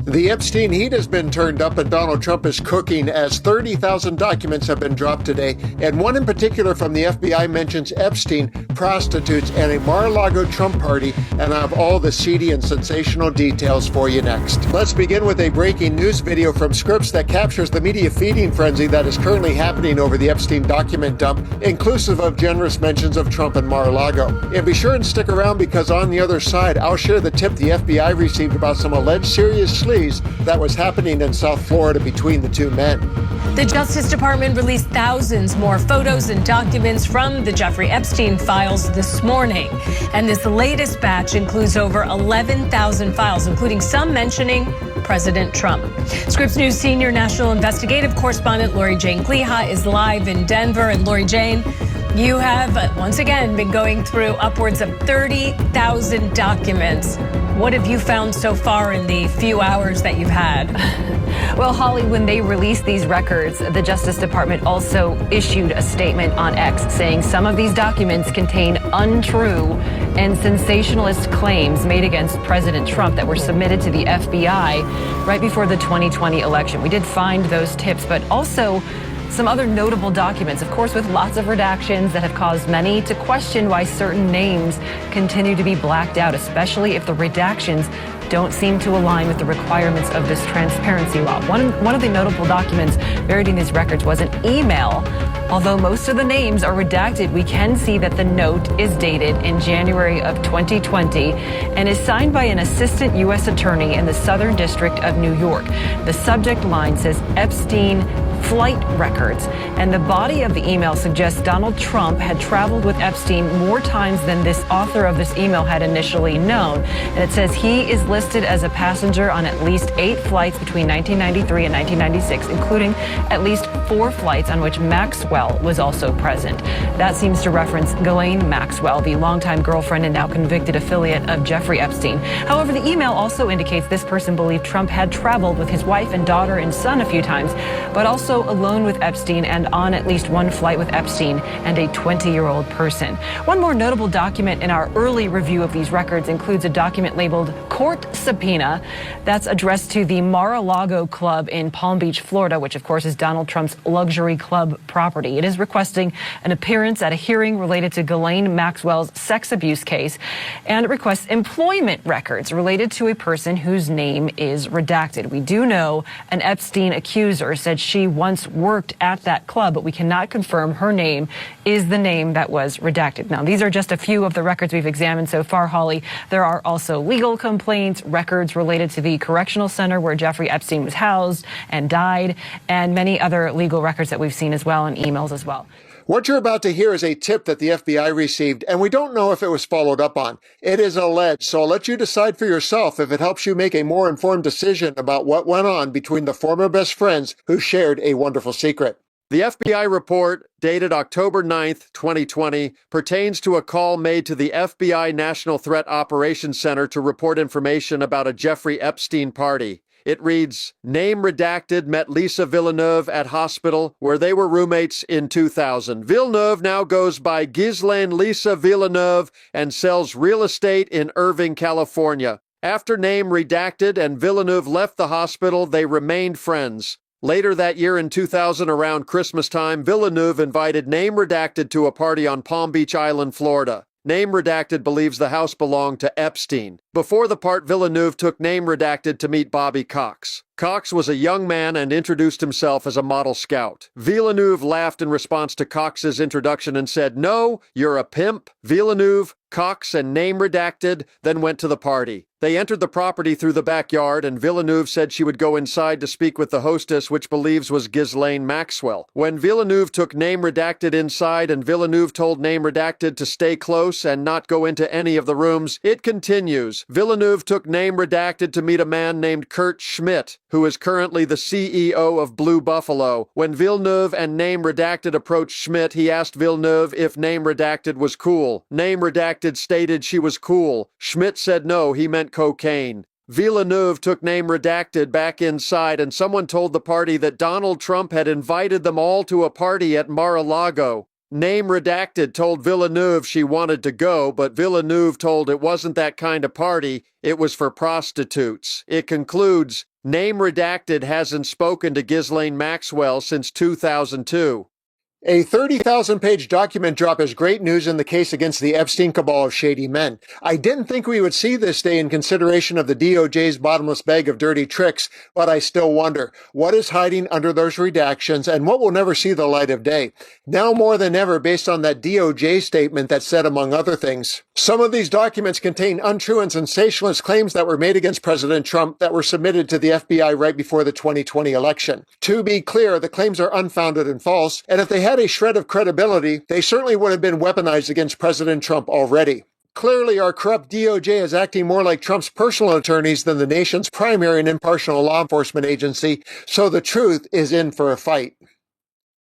The Epstein heat has been turned up and Donald Trump is cooking as 30,000 documents have been dropped today. And one in particular from the FBI mentions Epstein, prostitutes, and a Mar-a-Lago Trump party. And I have all the seedy and sensational details for you next. Let's begin with a breaking news video from Scripps that captures the media feeding frenzy that is currently happening over the Epstein document dump, inclusive of generous mentions of Trump and Mar-a-Lago. And be sure and stick around because on the other side, I'll share the tip the FBI received about some alleged serious sleaze that was happening in South Florida between the two men. The Justice Department released thousands more photos and documents from the Jeffrey Epstein files this morning. And this latest batch includes over 11,000 files, including some mentioning President Trump. Scripps News senior national investigative correspondent Lori Jane Gliha is live in Denver. And Lori Jane, you have once again been going through upwards of 30,000 documents. What have you found so far in the few hours that you've had? Well, Holly, when they released these records, the Justice Department also issued a statement on X saying some of these documents contain untrue and sensationalist claims made against President Trump that were submitted to the FBI right before the 2020 election. We did find those tips, but also some other notable documents, of course, with lots of redactions that have caused many to question why certain names continue to be blacked out, especially if the redactions don't seem to align with the requirements of this transparency law. One of the notable documents buried in these records was an email. Although most of the names are redacted, we can see that the note is dated in January of 2020 and is signed by an assistant U.S. attorney in the Southern District of New York. The subject line says Epstein flight records, and the body of the email suggests Donald Trump had traveled with Epstein more times than this author of this email had initially known. And it says he is listed as a passenger on at least 8 flights between 1993 and 1996, including at least 4 flights on which Maxwell was also present. That seems to reference Ghislaine Maxwell, the longtime girlfriend and now convicted affiliate of Jeffrey Epstein. However, the email also indicates this person believed Trump had traveled with his wife and daughter and son a few times, but also alone with Epstein and on at least one flight with Epstein and a 20-year-old person. One more notable document in our early review of these records includes a document labeled Court Subpoena that's addressed to the Mar-a-Lago Club in Palm Beach, Florida, which of course is Donald Trump's luxury club property. It is requesting an appearance at a hearing related to Ghislaine Maxwell's sex abuse case, and it requests employment records related to a person whose name is redacted. We do know an Epstein accuser said she once worked at that club, but we cannot confirm her name is the name that was redacted. Now, these are just a few of the records we've examined so far, Holly. There are also legal complaints, records related to the correctional center where Jeffrey Epstein was housed and died, and many other legal records that we've seen as well, and emails as well. What you're about to hear is a tip that the FBI received, and we don't know if it was followed up on. It is alleged, so I'll let you decide for yourself if it helps you make a more informed decision about what went on between the former best friends who shared a wonderful secret. The FBI report, dated October 9th, 2020, pertains to a call made to the FBI National Threat Operations Center to report information about a Jeffrey Epstein party. It reads, name redacted, met Lisa Villeneuve at hospital where they were roommates in 2000. Villeneuve now goes by Ghislaine Lisa Villeneuve and sells real estate in Irving, California. After name redacted and Villeneuve left the hospital, they remained friends. Later that year in 2000, around Christmas time, Villeneuve invited name redacted to a party on Palm Beach Island, Florida. Name redacted believes the house belonged to Epstein. Before the part, Villeneuve took name redacted to meet Bobby Cox. Cox was a young man and introduced himself as a model scout. Villeneuve laughed in response to Cox's introduction and said, "No, you're a pimp." Villeneuve, Cox, and name redacted then went to the party. They entered the property through the backyard, and Villeneuve said she would go inside to speak with the hostess, which believes was Ghislaine Maxwell. When Villeneuve took name redacted inside and Villeneuve told name redacted to stay close and not go into any of the rooms, it continues. Villeneuve took name redacted to meet a man named Kurt Schmidt, who is currently the CEO of Blue Buffalo. When Villeneuve and name redacted approached Schmidt, he asked Villeneuve if name redacted was cool. Name redacted stated she was cool. Schmidt said no, he meant cocaine. Villeneuve took name redacted back inside, and someone told the party that Donald Trump had invited them all to a party at Mar-a-Lago. Name redacted told Villeneuve she wanted to go, but Villeneuve told it wasn't that kind of party, it was for prostitutes. It concludes, name redacted hasn't spoken to Ghislaine Maxwell since 2002. A 30,000-page document drop is great news in the case against the Epstein cabal of shady men. I didn't think we would see this day in consideration of the DOJ's bottomless bag of dirty tricks, but I still wonder, what is hiding under those redactions and what will never see the light of day? Now more than ever, based on that DOJ statement that said, among other things, some of these documents contain untrue and sensationalist claims that were made against President Trump that were submitted to the FBI right before the 2020 election. To be clear, the claims are unfounded and false, and if they had a shred of credibility, they certainly would have been weaponized against President Trump already. Clearly, our corrupt DOJ is acting more like Trump's personal attorneys than the nation's primary and impartial law enforcement agency, so the truth is in for a fight.